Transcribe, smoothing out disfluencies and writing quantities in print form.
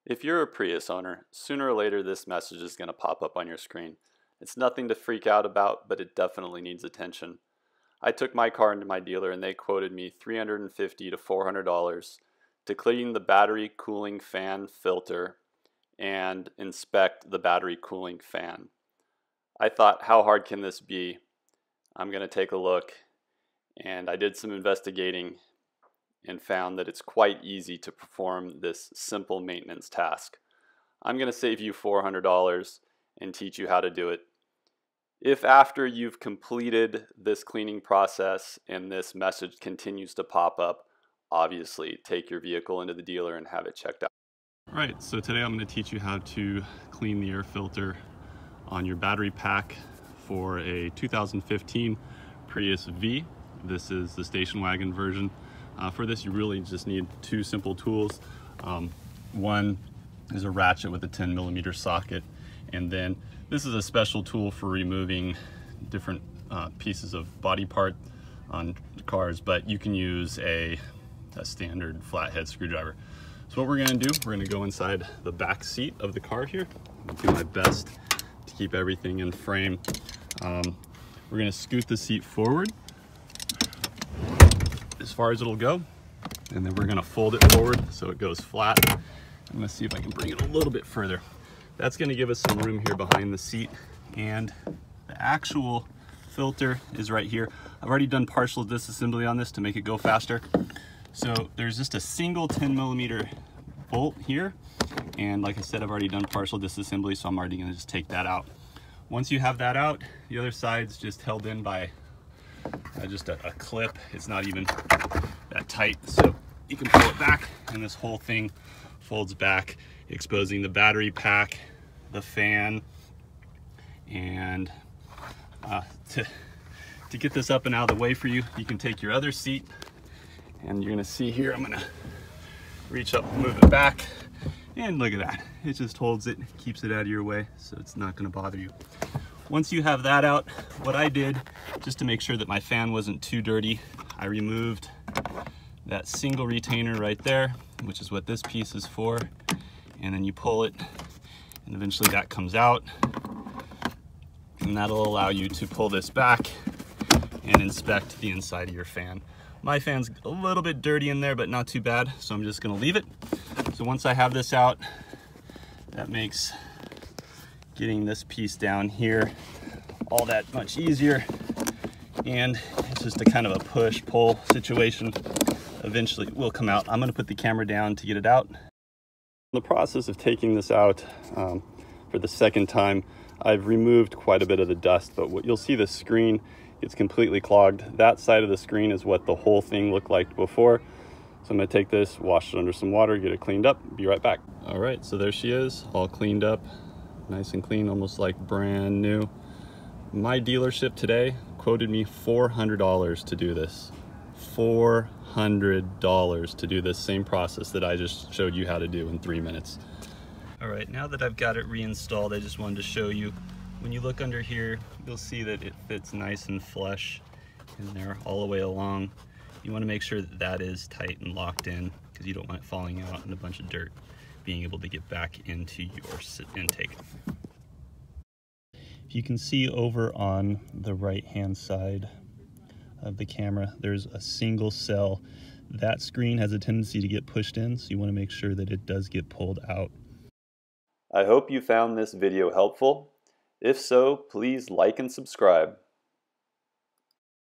If you're a Prius owner, sooner or later this message is going to pop up on your screen. It's nothing to freak out about, but it definitely needs attention. I took my car into my dealer and they quoted me $350 to $400 to clean the battery cooling fan filter and inspect the battery cooling fan. I thought, how hard can this be? I'm going to take a look, and I did some investigating and found that it's quite easy to perform this simple maintenance task. I'm going to save you $400 and teach you how to do it. If after you've completed this cleaning process and this message continues to pop up, obviously take your vehicle into the dealer and have it checked out. Alright, so today I'm going to teach you how to clean the air filter on your battery pack for a 2015 Prius V. This is the station wagon version. For this you really just need two simple tools. One is a ratchet with a 10mm socket, and then this is a special tool for removing different pieces of body part on cars, but you can use a standard flathead screwdriver. So what we're going to do, we're going to go inside the back seat of the car here. I'll do my best to keep everything in frame. We're going to scoot the seat forward as far as it'll go, and then we're going to fold it forward so it goes flat. I'm going to see if I can bring it a little bit further. That's going to give us some room here behind the seat, and the actual filter is right here. I've already done partial disassembly on this to make it go faster. So there's just a single 10mm bolt here, and like I said, I've already done partial disassembly, so I'm already going to just take that out. Once you have that out, the other side's just held in by just a clip. It's not even that tight, so you can pull it back and this whole thing folds back, exposing the battery pack, the fan, and to get this up and out of the way for you, you can take your other seat, and you're gonna see here, I'm gonna reach up, move it back, and look at that. It just holds it, keeps it out of your way, so it's not gonna bother you. Once you have that out, what I did, just to make sure that my fan wasn't too dirty, I removed that single retainer right there, which is what this piece is for, and then you pull it, and eventually that comes out, and that'll allow you to pull this back and inspect the inside of your fan. My fan's a little bit dirty in there, but not too bad, so I'm just gonna leave it. So once I have this out, that makes getting this piece down here all that much easier, and it's just a kind of a push-pull situation. Eventually it will come out. I'm gonna put the camera down to get it out. In the process of taking this out for the second time, I've removed quite a bit of the dust, but what you'll see, the screen, it's completely clogged. That side of the screen is what the whole thing looked like before. So I'm gonna take this, wash it under some water, get it cleaned up, be right back. All right, so there she is, all cleaned up, nice and clean, almost like brand new. My dealership today quoted me $400 to do this. $400 to do this same process that I just showed you how to do in 3 minutes. All right, now that I've got it reinstalled, I just wanted to show you. When you look under here, you'll see that it fits nice and flush in there all the way along. You want to make sure that that is tight and locked in, because you don't want it falling out and a bunch of dirt being able to get back into your intake. If you can see over on the right hand side of the camera, there's a single cell. That screen has a tendency to get pushed in, so you want to make sure that it does get pulled out. I hope you found this video helpful. If so, please like and subscribe.